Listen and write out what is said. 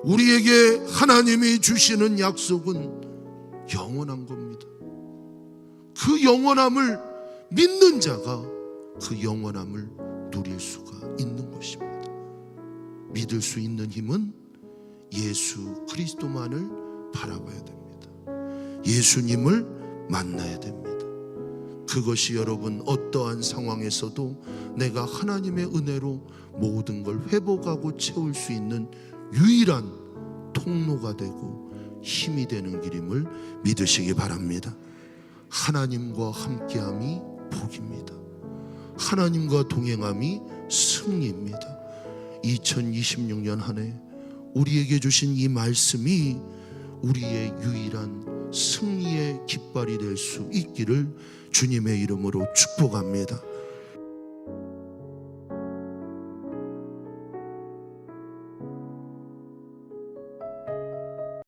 우리에게 하나님이 주시는 약속은 영원한 겁니다. 그 영원함을 믿는 자가 그 영원함을 누릴 수가 있는 것입니다. 믿을 수 있는 힘은 예수 그리스도만을 바라봐야 됩니다. 예수님을 만나야 됩니다. 그것이 여러분 어떠한 상황에서도 내가 하나님의 은혜로 모든 걸 회복하고 채울 수 있는 유일한 통로가 되고 힘이 되는 길임을 믿으시기 바랍니다. 하나님과 함께함이 복입니다. 하나님과 동행함이 승리입니다. 2026년 한 해 우리에게 주신 이 말씀이 우리의 유일한 승리의 깃발이 될 수 있기를 주님의 이름으로 축복합니다.